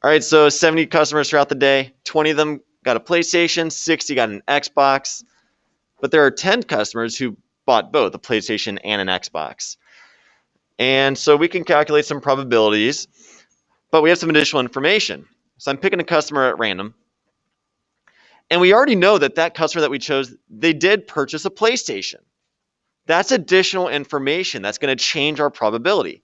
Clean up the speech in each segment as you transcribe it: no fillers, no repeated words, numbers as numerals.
All right, so 70 customers throughout the day. 20 of them got a PlayStation, 60 got an Xbox. But there are 10 customers who bought both a PlayStation and an Xbox. And so we can calculate some probabilities, but we have some additional information. So I'm picking a customer at random. And we already know that that customer that we chose, they did purchase a PlayStation. That's additional information that's going to change our probability.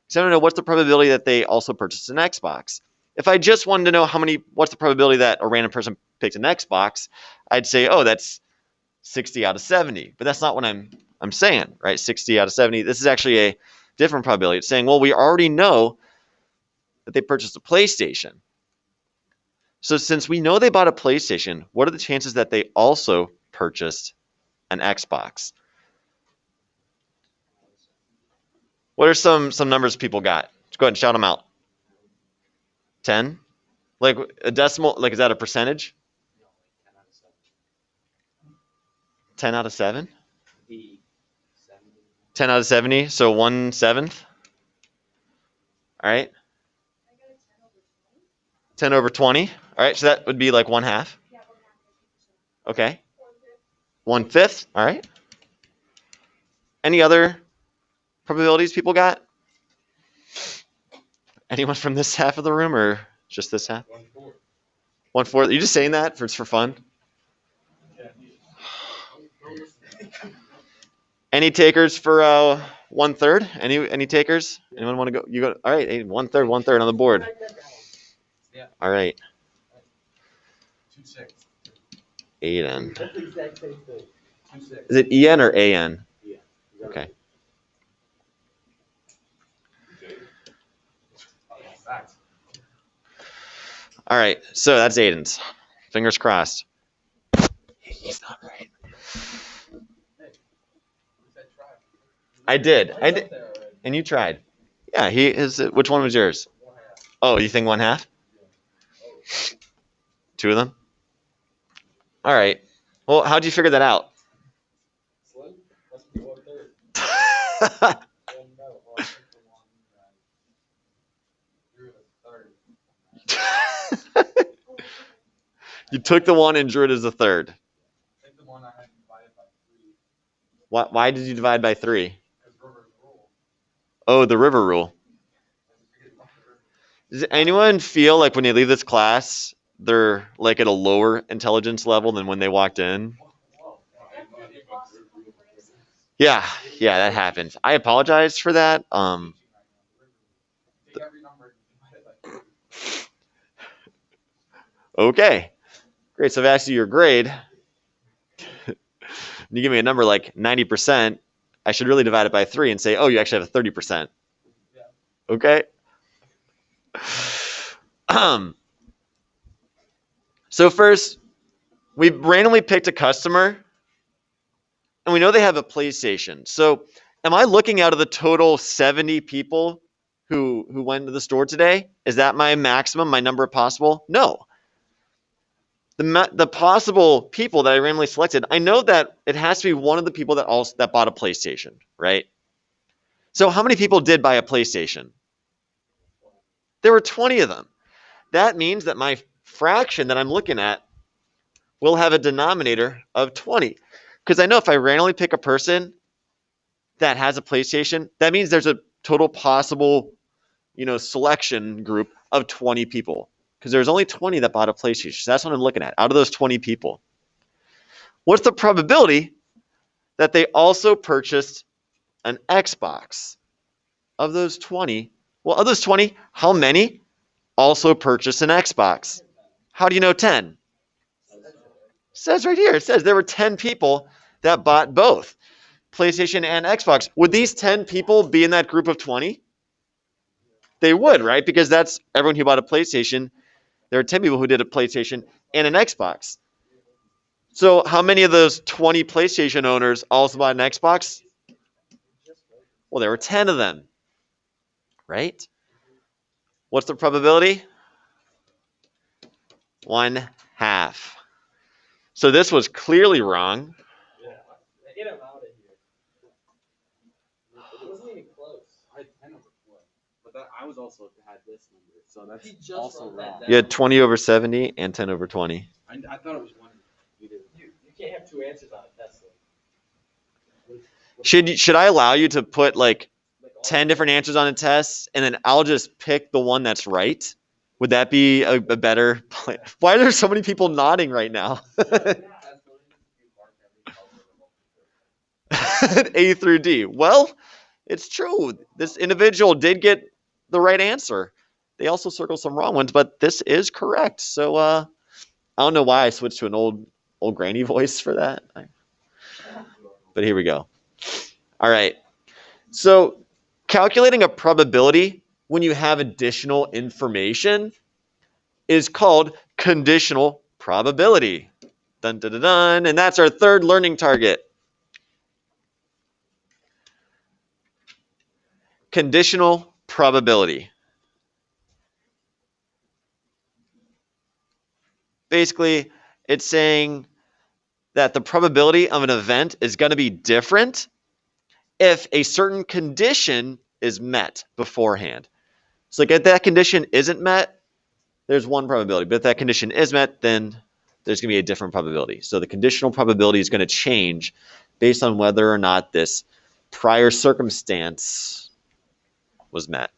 So I don't know what's the probability that they also purchased an Xbox. If I just wanted to know what's the probability that a random person picked an Xbox, I'd say, oh, that's 60 out of 70. But that's not what I'm saying, right? 60 out of 70. This is actually a different probability. It's saying, well, we already know that they purchased a PlayStation. So since we know they bought a PlayStation, what are the chances that they also purchased an Xbox? What are some numbers people got? Let's go ahead and shout them out. 10? Like a decimal, like is that a percentage? 10 out of 7? 10 out of 70, so 1/7. All right. 10 over 20. All right, so that would be like 1/2. Okay. 1/5. All right. Any other probabilities people got? Anyone from this half of the room or just this half? 1/4. 1/4. Are you just saying that for fun? Any takers for 1/3? Any takers? Anyone want to go? You go. All right, 1/3 on the board. Yeah. All right. 2/6. Aiden. That's the exact same thing. 2/6. Is it EN or AN? Yeah. Okay. Facts. All right. So that's Aiden's. Fingers crossed. He's not right. I did. And you tried. Yeah. He is. Which one was yours? 1/2. Oh, you think 1/2? 2 of them. All right. Well, how'd you figure that out? Slim? Must be 1/3. No. You're the 3rd. You took the one and drew it as a third. Take the one I had divided by 3. Why did you divide by 3? Because River's rule. Oh, the river rule. Does anyone feel like when they leave this class, they're like at a lower intelligence level than when they walked in? Yeah, that happens. I apologize for that. Take every number and divide it by 3. Okay. Great. So I've asked you your grade. You give me a number like 90%. I should really divide it by 3 and say, oh, you actually have a 30%. Yeah. Okay. So first, we randomly picked a customer, and we know they have a PlayStation. So am I looking out of the total 70 people who went to the store today? Is that my maximum, my number of possible? No. The possible people that I randomly selected, I know that it has to be one of the people that bought a PlayStation, right? So how many people did buy a PlayStation? There were 20 of them. That means that my fraction that I'm looking at will have a denominator of 20. Because I know if I randomly pick a person that has a PlayStation, that means there's a total possible, selection group of 20 people. Because there's only 20 that bought a PlayStation. So that's what I'm looking at. Out of those 20 people, what's the probability that they also purchased an Xbox? Of those 20, how many also purchased an Xbox? How do you know 10? It says right here. It says there were 10 people that bought both PlayStation and Xbox. Would these 10 people be in that group of 20? They would, right? Because that's everyone who bought a PlayStation. There are 10 people who did a PlayStation and an Xbox. So how many of those 20 PlayStation owners also bought an Xbox? Well, there were 10 of them, right? What's the probability? 1/2. So this was clearly wrong. Yeah. Get him out of here. It wasn't even close. I had 10 over 12. But I was also had this number, so that's He just also wrote that wrong. down. You had 20 over 70 and 10 over 20. I thought it was one. You did. You can't have two answers on a test. Should I allow you to put like All 10 different answers on a test and then I'll just pick the one that's right? Would that be a better plan? Why are there so many people nodding right now? A through D. Well, it's true. This individual did get the right answer. They also circled some wrong ones, but this is correct. So I don't know why I switched to an old granny voice for that. But here we go. All right. So calculating a probability when you have additional information is called conditional probability. Dun, dun, dun, dun. And that's our third learning target. Conditional probability. Basically, it's saying that the probability of an event is going to be different if a certain condition is met beforehand. So like if that condition isn't met, there's one probability. But if that condition is met, then there's going to be a different probability. So the conditional probability is going to change based on whether or not this prior circumstance was met.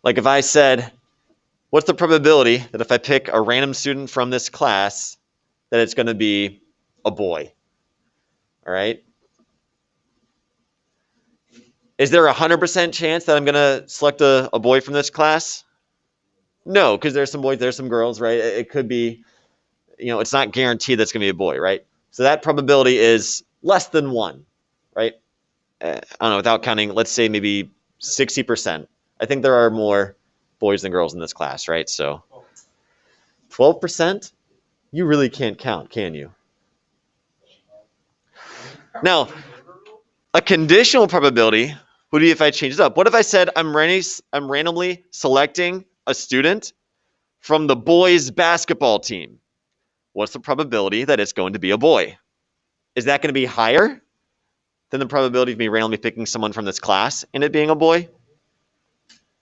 Like if I said, what's the probability that if I pick a random student from this class, that it's going to be a boy? All right. Is there a 100% chance that I'm going to select a boy from this class? No, because there's some boys, there's some girls, right? It could be, it's not guaranteed that's going to be a boy, right? So that probability is less than 1, right? I don't know, without counting, let's say maybe 60%. I think there are more boys than girls in this class, right? So 12%? You really can't count, can you? Now, a conditional probability would be if I change it up. What if I said I'm randomly selecting a student from the boys' basketball team? What's the probability that it's going to be a boy? Is that going to be higher than the probability of me randomly picking someone from this class and it being a boy?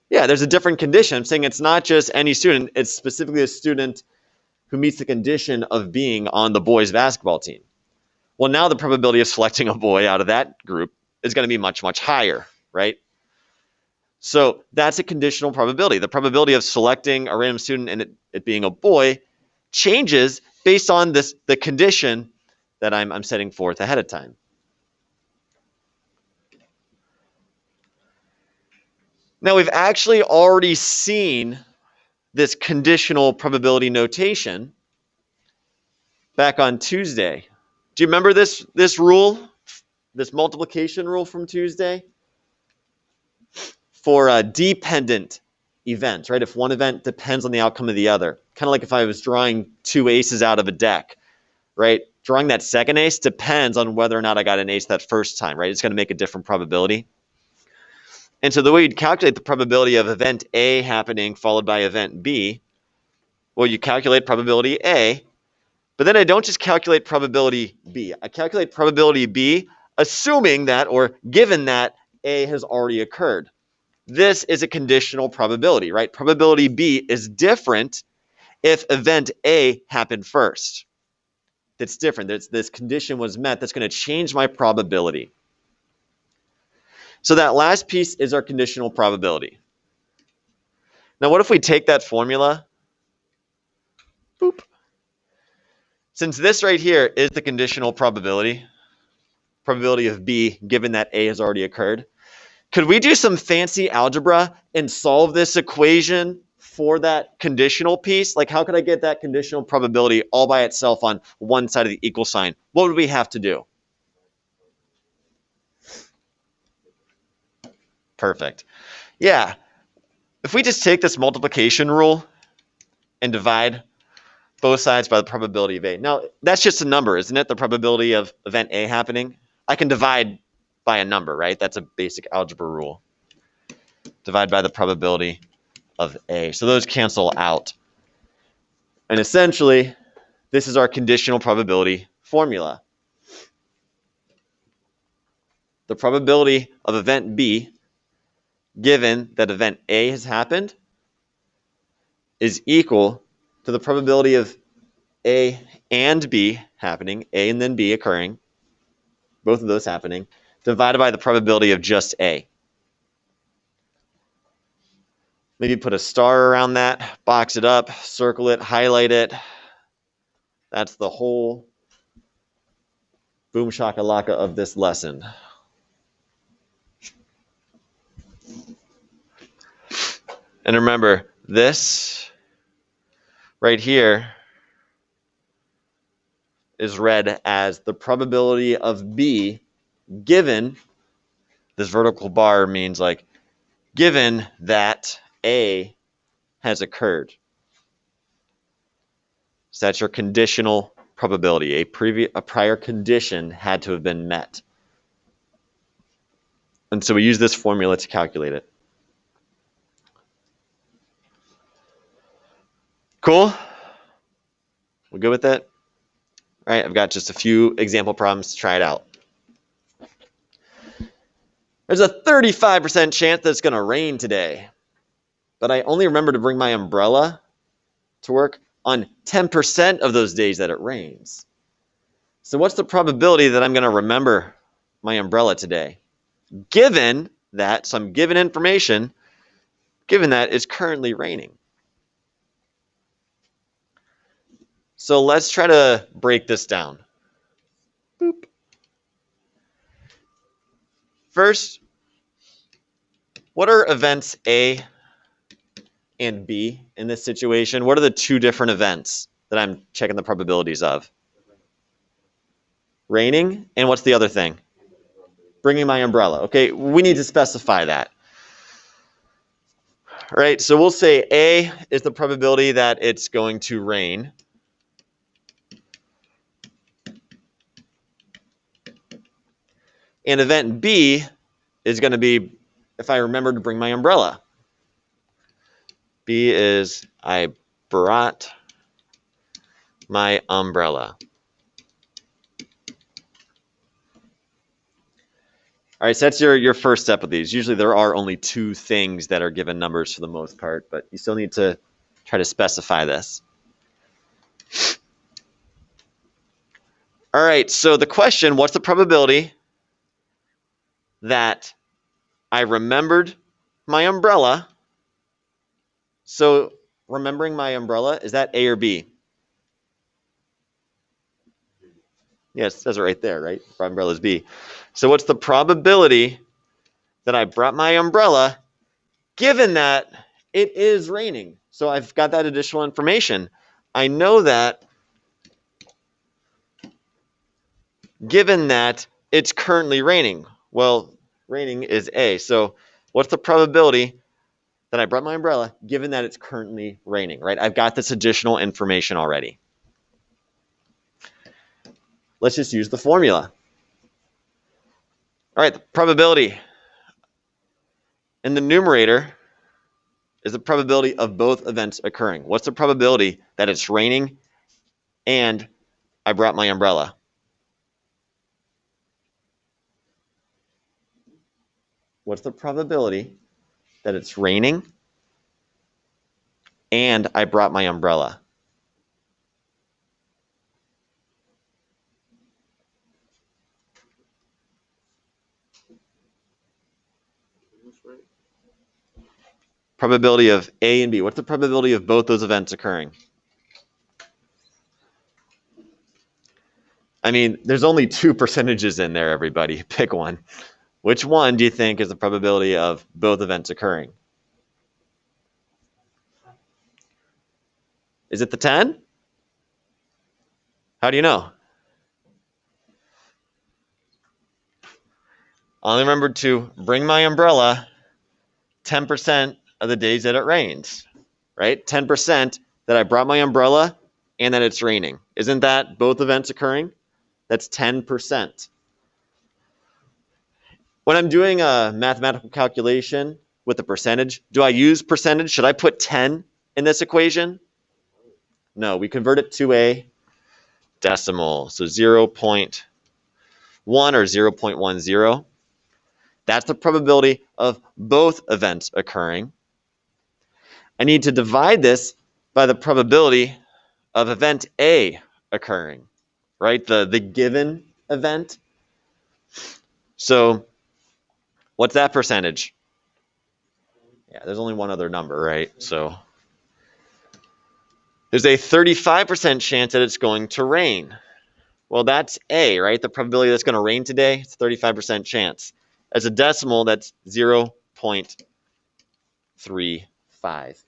Yeah, there's a different condition. I'm saying it's not just any student, it's specifically a student who meets the condition of being on the boys' basketball team. Well, now the probability of selecting a boy out of that group is going to be much, much higher, right? So that's a conditional probability. The probability of selecting a random student and it being a boy changes based on the condition that I'm setting forth ahead of time. Now, we've actually already seen this conditional probability notation back on Tuesday. Do you remember this rule, this multiplication rule from Tuesday? For a dependent event, right? If one event depends on the outcome of the other. Kind of like if I was drawing two aces out of a deck, right? Drawing that second ace depends on whether or not I got an ace that first time, right? It's going to make a different probability. And so the way you'd calculate the probability of event A happening followed by event B, well, you calculate probability A, but then I don't just calculate probability B. I calculate probability B assuming that or given that A has already occurred. This is a conditional probability, right? Probability B is different if event A happened first. That's different. This condition was met. That's going to change my probability. So that last piece is our conditional probability. Now, what if we take that formula? Boop. Since this right here is the conditional probability of B given that A has already occurred, could we do some fancy algebra and solve this equation for that conditional piece? Like, how could I get that conditional probability all by itself on one side of the equal sign? What would we have to do? Perfect. Yeah. If we just take this multiplication rule and divide both sides by the probability of A. Now, that's just a number, isn't it? The probability of event A happening. I can divide by a number, right? That's a basic algebra rule. Divide by the probability of A. So those cancel out. And essentially, this is our conditional probability formula. the probability of event B, given that event A has happened, is equal to the probability of A and B happening, A and then B occurring, both of those happening, divided by the probability of just A. Maybe put a star around that, box it up, circle it, highlight it. That's the whole boom shakalaka of this lesson. And remember, this right here is read as the probability of B given, this vertical bar means like, given that A has occurred. So that's your conditional probability. A prior condition had to have been met. And so we use this formula to calculate it. Cool? We good with it? All right, I've got just a few example problems to try it out. There's a 35% chance that it's going to rain today, but I only remember to bring my umbrella to work on 10% of those days that it rains. So what's the probability that I'm going to remember my umbrella today? Given that, so I'm given information, given that it's currently raining. So let's try to break this down. Boop. First, what are events A and B in this situation? What are the two different events that I'm checking the probabilities of? Raining, and what's the other thing? Bringing my umbrella. Okay, we need to specify that. All right, so we'll say A is the probability that it's going to rain. And event B is going to be if I remember to bring my umbrella. B is I brought my umbrella. All right, so that's your first step of these. Usually there are only two things that are given numbers for the most part, but you still need to try to specify this. All right, so the question, what's the probability that I remembered my umbrella? So remembering my umbrella, is that A or B? Yes, it says it right there, right? My umbrella is B. So what's the probability that I brought my umbrella given that it is raining? So I've got that additional information. I know that given that it's currently raining. Well, raining is A. So what's the probability that I brought my umbrella given that it's currently raining, right? I've got this additional information already. Let's just use the formula. All right, the probability in the numerator is the probability of both events occurring. What's the probability that it's raining and I brought my umbrella? What's the probability that it's raining and I brought my umbrella? Probability of A and B. What's the probability of both those events occurring? I mean, there's only two percentages in there, everybody. Pick one. Which one do you think is the probability of both events occurring? Is it the 10? How do you know? I only remembered to bring my umbrella 10% of the days that it rains, right? 10% that I brought my umbrella and that it's raining. Isn't that both events occurring? That's 10%. When I'm doing a mathematical calculation with a percentage, do I use percentage? Should I put 10 in this equation? No, we convert it to a decimal. So 0.1 or 0.10. That's the probability of both events occurring. I need to divide this by the probability of event A occurring, right? The given event. So what's that percentage? Yeah, there's only one other number, right? So there's a 35% chance that it's going to rain. Well, that's A, right? The probability that's going to rain today, it's 35% chance. As a decimal, that's 0.35.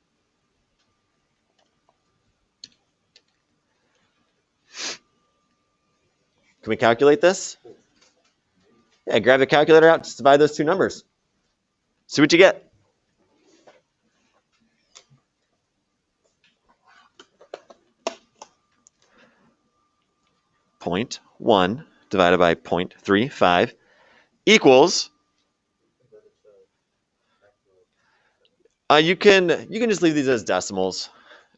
Can we calculate this? Yeah, grab the calculator out, just divide those two numbers. See what you get. Point 1 divided by 0.35 equals. You can just leave these as decimals.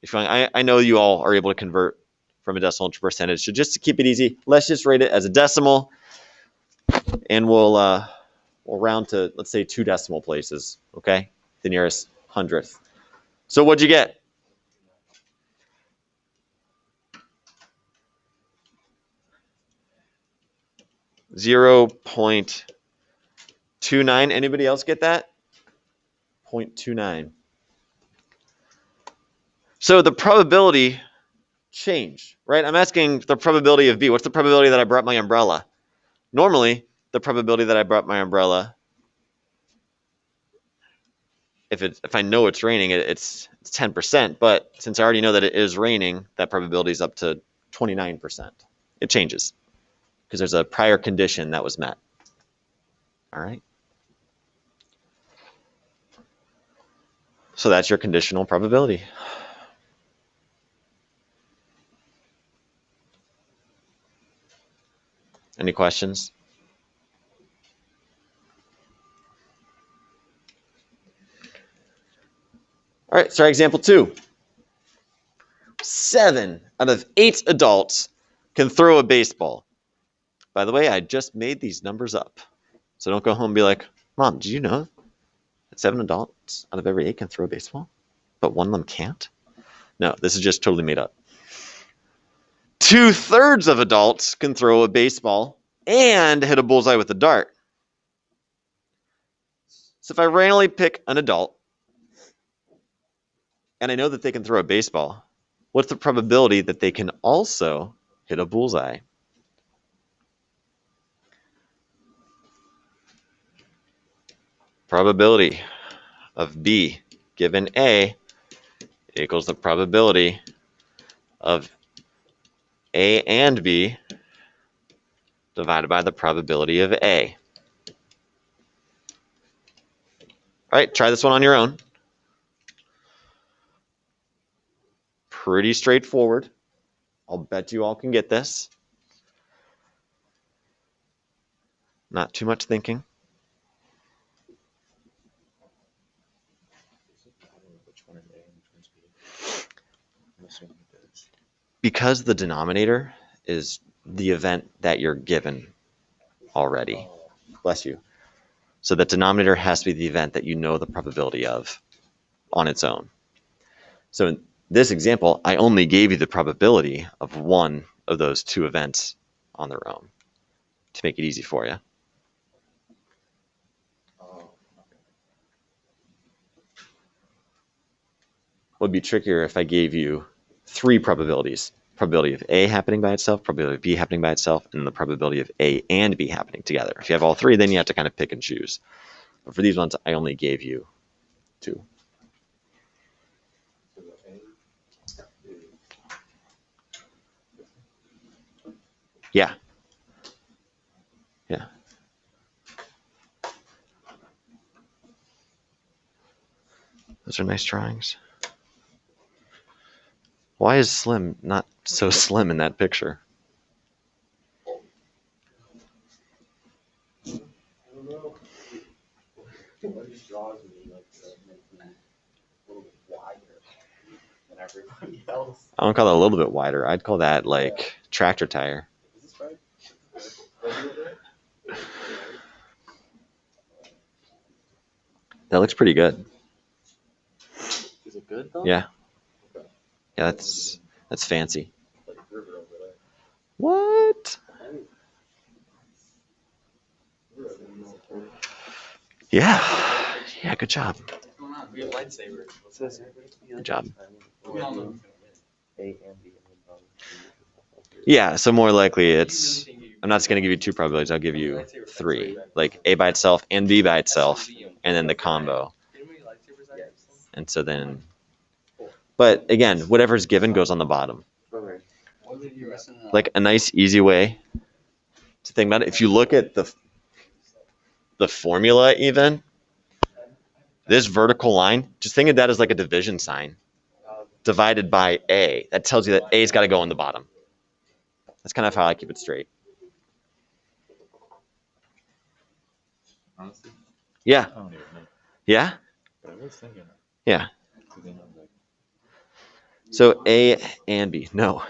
If you want. I know you all are able to convert from a decimal to percentage. So just to keep it easy, let's just rate it as a decimal, and we'll round to, let's say, 2 decimal places. Okay, the nearest hundredth. So what'd you get? .29. Anybody else get that? 0.29. So the probability changed, right? I'm asking the probability of B. What's the probability that I brought my umbrella? Normally, the probability that I brought my umbrella, if I know it's raining, it's 10%. But since I already know that it is raining, that probability is up to 29%. It changes because there's a prior condition that was met. All right. So that's your conditional probability. Any questions? All right, so example 2. 7 out of 8 adults can throw a baseball. By the way, I just made these numbers up. So don't go home and be like, Mom, did you know that 7 adults out of every 8 can throw a baseball, but one of them can't? No, this is just totally made up. 2/3 of adults can throw a baseball and hit a bullseye with a dart. So if I randomly pick an adult and I know that they can throw a baseball, what's the probability that they can also hit a bullseye? Probability of B given A equals the probability of A and B divided by the probability of A. All right, try this one on your own. Pretty straightforward. I'll bet you all can get this. Not too much thinking. Because the denominator is the event that you're given already. Bless you. So the denominator has to be the event that you know the probability of on its own. So in this example, I only gave you the probability of one of those 2 events on their own to make it easy for you. Would be trickier if I gave you 3 probabilities. Probability of A happening by itself, probability of B happening by itself, and the probability of A and B happening together. If you have all 3, then you have to kind of pick and choose. But for these ones, I only gave you 2. Yeah. Yeah. Those are nice drawings. Why is Slim not so slim in that picture? I don't know. It just draws me like to make me a little bit wider than everybody else. I don't call that a little bit wider. I'd call that like tractor tire. Is this right? That looks pretty good. Is it good though? Yeah. Okay. Yeah, that's fancy. Like river over there. What? Yeah. Yeah, good job. What's going on? We have lightsabers. What's this? Good job. We all know who's gonna win. A and B. Yeah, so more likely it's, I'm not just going to give you 2 probabilities, I'll give you 3. Like A by itself and B by itself, and then the combo. And so then, but again, whatever's given goes on the bottom. Like a nice easy way to think about it, if you look at the formula even, this vertical line, just think of that as like a division sign divided by A. That tells you that A's got to go on the bottom. That's kind of how I keep it straight. Honestly, Yeah. I don't even know. Yeah? But I was thinking. Yeah. Because then I'm like, So A and B. No.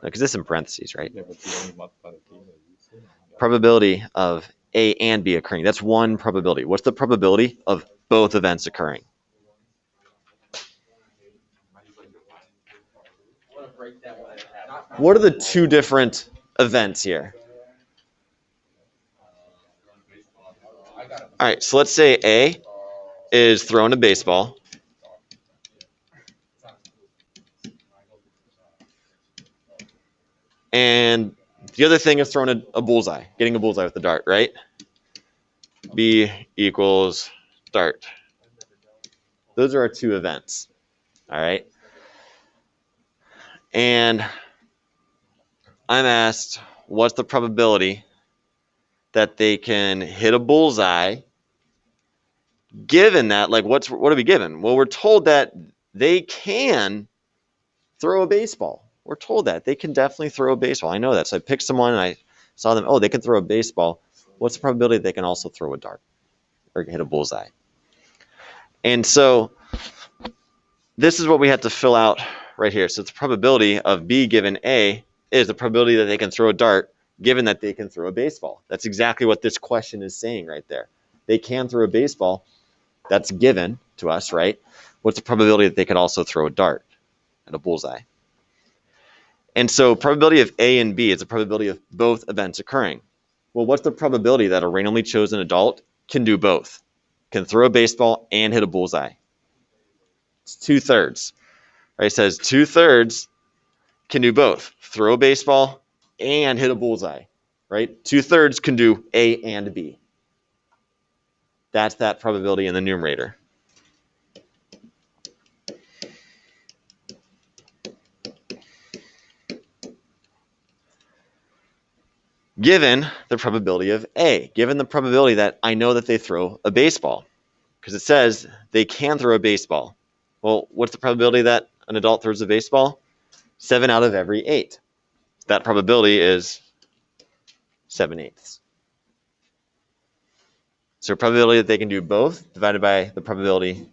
Because this is in parentheses, right? yeah, but you only multiply the two that you said. Probability of A and B occurring. That's one probability. What's the probability of both events occurring? I want to break that one in half. What are the 2 different events here? All right, so let's say A is throwing a baseball. And the other thing is throwing a bullseye, getting a bullseye with the dart, right? B equals dart. Those are our 2 events, all right? And I'm asked, what's the probability that they can hit a bullseye given that, like, what are we given? Well, we're told that they can throw a baseball. We're told that. They can definitely throw a baseball. I know that. So I picked someone and I saw them, oh, they can throw a baseball. What's the probability they can also throw a dart or hit a bullseye? And so this is what we have to fill out right here. So it's the probability of B given A is the probability that they can throw a dart given that they can throw a baseball. That's exactly what this question is saying right there. They can throw a baseball. That's given to us, right? What's the probability that they could also throw a dart at a bullseye? And so probability of A and B is the probability of both events occurring. Well, what's the probability that a randomly chosen adult can do both? Can throw a baseball and hit a bullseye? It's 2/3. Right? It says 2/3 can do both. Throw a baseball and hit a bullseye. Right? 2/3 can do A and B. That's that probability in the numerator. Given the probability of A, given the probability that I know that they throw a baseball, because it says they can throw a baseball. Well, what's the probability that an adult throws a baseball? 7 out of every 8. That probability is 7/8. So probability that they can do both divided by the probability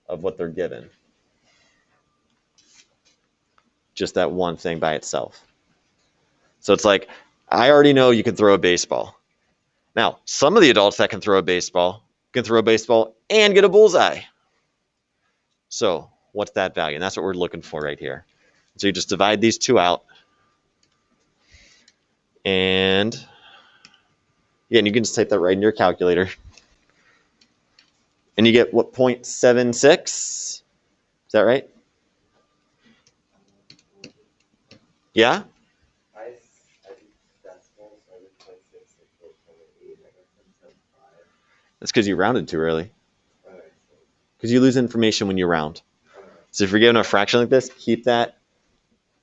of what they're given. Just that one thing by itself. So it's like, I already know you can throw a baseball. Now, some of the adults that can throw a baseball can throw a baseball and get a bullseye. So what's that value? And that's what we're looking for right here. So you just divide these 2 out. And yeah, and you can just type that right in your calculator. And you get what, 0.76? Is that right? Yeah? I did decimals, so I did 0.66, 0.8, I got 0.75. That's because you rounded too early. Alright, Because you lose information when you round. so, So if you're given a fraction like this, keep that,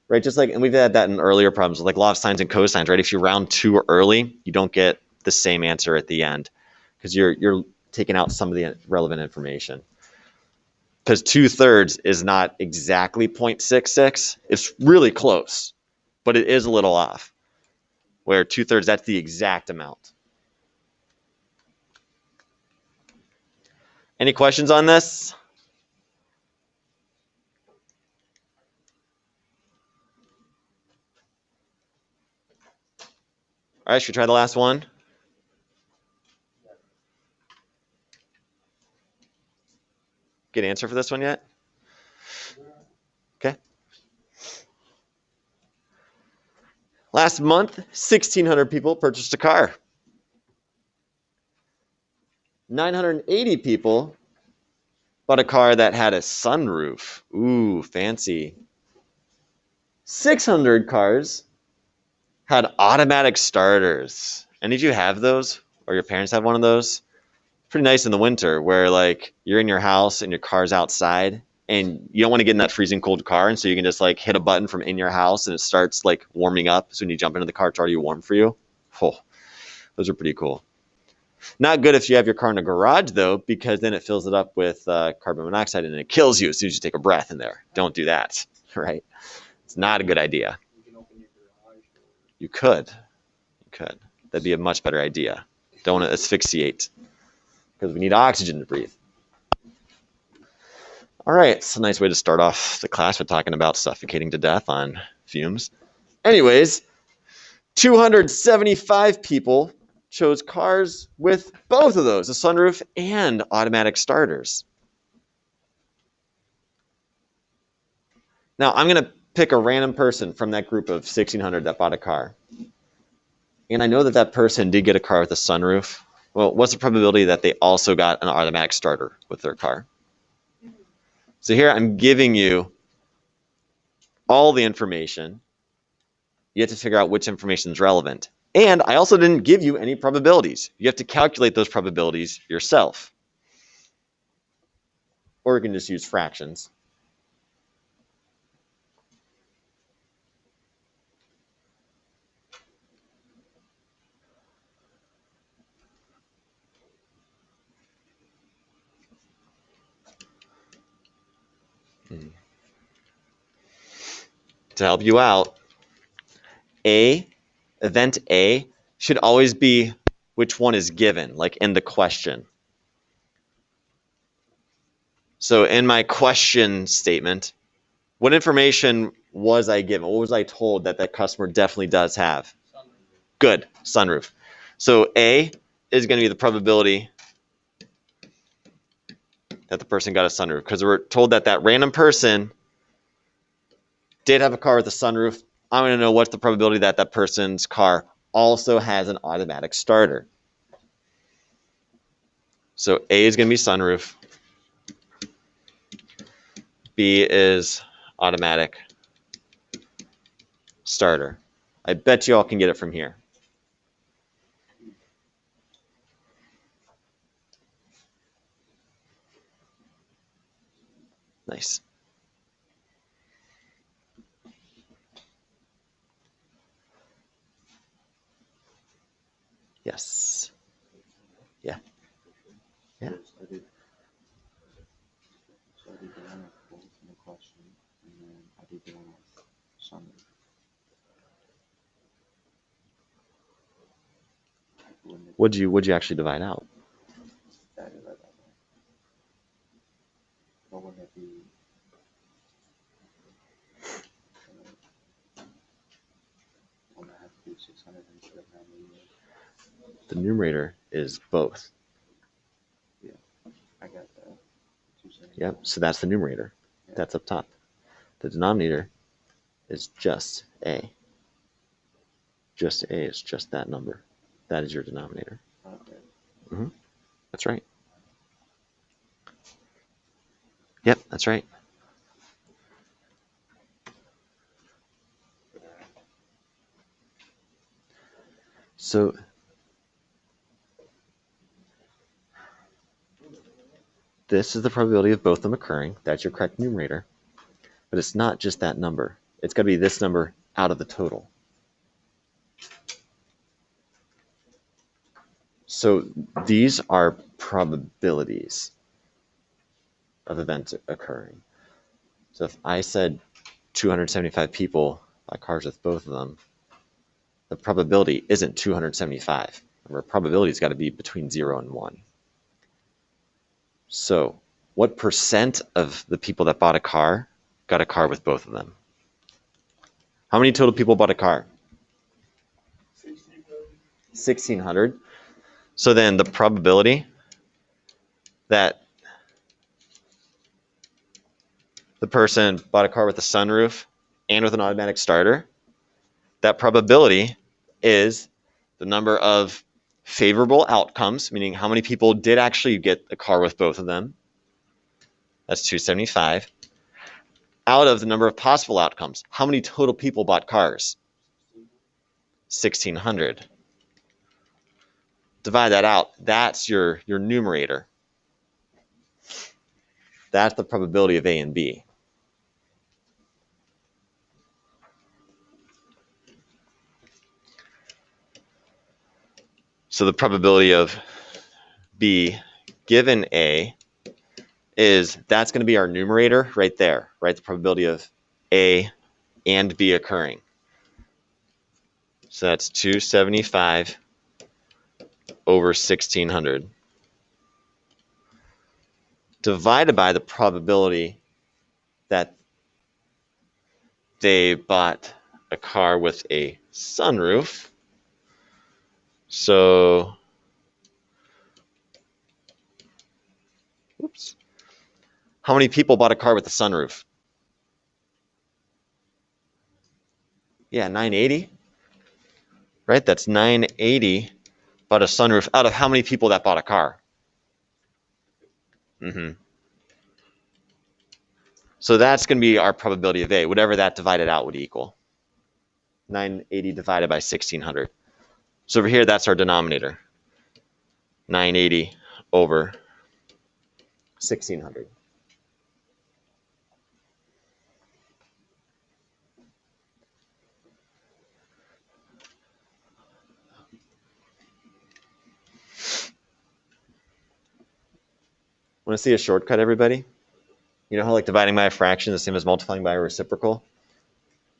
right? Just like, and we've had that in earlier problems, like law of sines and cosines, right? If you round too early, you don't get the same answer at the end because you're taking out some of the relevant information. Because 2/3 is not exactly 0.66. It's really close, but it is a little off. Where 2/3, that's the exact amount. Any questions on this? All right, should we try the last one? get an answer for this one yet? Okay. Last month, 1,600 people purchased a car. 980 people bought a car that had a sunroof. Ooh, fancy. 600 cars had automatic starters. Any of you have those? Or your parents have one of those? Pretty nice in the winter where like you're in your house and your car's outside and you don't want to get in that freezing cold car, and so you can just like hit a button from in your house and it starts like warming up. So when you jump into the car, it's already warm for you. Oh, those are pretty cool. Not good if you have your car in a garage though, because then it fills it up with carbon monoxide and it kills you as soon as you take a breath in there. Don't do that, right? It's not a good idea. You can open your garage door. You could. That'd be a much better idea. Don't want to asphyxiate because we need oxygen to breathe. All right, it's a nice way to start off the class with talking about suffocating to death on fumes. Anyways, 275 people chose cars with both of those, a sunroof and automatic starters. Now, I'm going to pick a random person from that group of 1,600 that bought a car. And I know that that person did get a car with a sunroof. Well, what's the probability that they also got an automatic starter with their car? So here I'm giving you all the information. You have to figure out which information is relevant. And I also didn't give you any probabilities. You have to calculate those probabilities yourself. Or you can just use fractions. To help you out, event A should always be which one is given, like in the question. So in my question statement, what information was I given? What was I told that that customer definitely does have? Good, sunroof. So A is going to be the probability that the person got a sunroof, because we're told that that random person did have a car with a sunroof. I'm going to know what's the probability that that person's car also has an automatic starter. So A is going to be sunroof. B is automatic starter. I bet you all can get it from here. Nice. Yes. Yeah. Yeah. I did the one with both in the question, and then I did the one with summary. What'd you actually divide out? That is that way. What would that be? When I have to do 600 instead of 980. The numerator is both. I got that. 270. Yep. So that's the numerator. That's up top. The denominator is just A. Just A is just that number. That is your denominator. Okay. That's right. Yep, that's right. So this is the probability of both of them occurring. That's your correct numerator. But it's not just that number. It's got to be this number out of the total. So these are probabilities of events occurring. So if I said 275 people buy cars with both of them, the probability isn't 275. Remember, probability's got to be between 0 and 1. So what percent of the people that bought a car got a car with both of them? How many total people bought a car? 1,600. So then the probability that the person bought a car with a sunroof and with an automatic starter, that probability is the number of favorable outcomes, meaning how many people did actually get a car with both of them. That's 275. Out of the number of possible outcomes, how many total people bought cars? 1,600. Divide that out. That's your numerator. That's the probability of A and B. So the probability of B given A is, that's going to be our numerator right there, right? The probability of A and B occurring. So that's 275 over 1,600 divided by the probability that they bought a car with a sunroof. So, oops. How many people bought a car with a sunroof? Yeah, 980. Right? That's 980 bought a sunroof out of how many people that bought a car? So that's going to be our probability of A, whatever that divided out would equal. 980 divided by 1,600. So over here, that's our denominator. 980 over 1,600. Want to see a shortcut, everybody? You know how like dividing by a fraction is the same as multiplying by a reciprocal?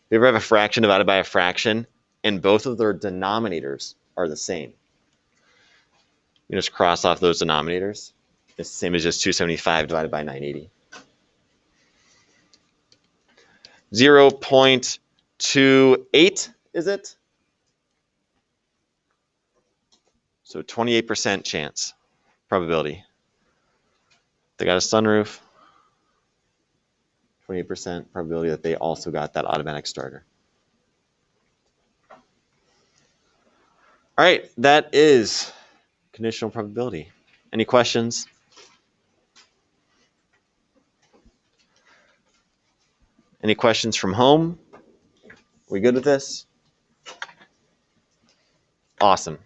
If you ever have a fraction divided by a fraction and both of their denominators are the same, you just cross off those denominators. It's the same as just 275 divided by 980. 0.28, is it? So 28% chance, probability. They got a sunroof, 28% probability that they also got that automatic starter. All right, that is conditional probability. Any questions? Any questions from home? We good with this? Awesome.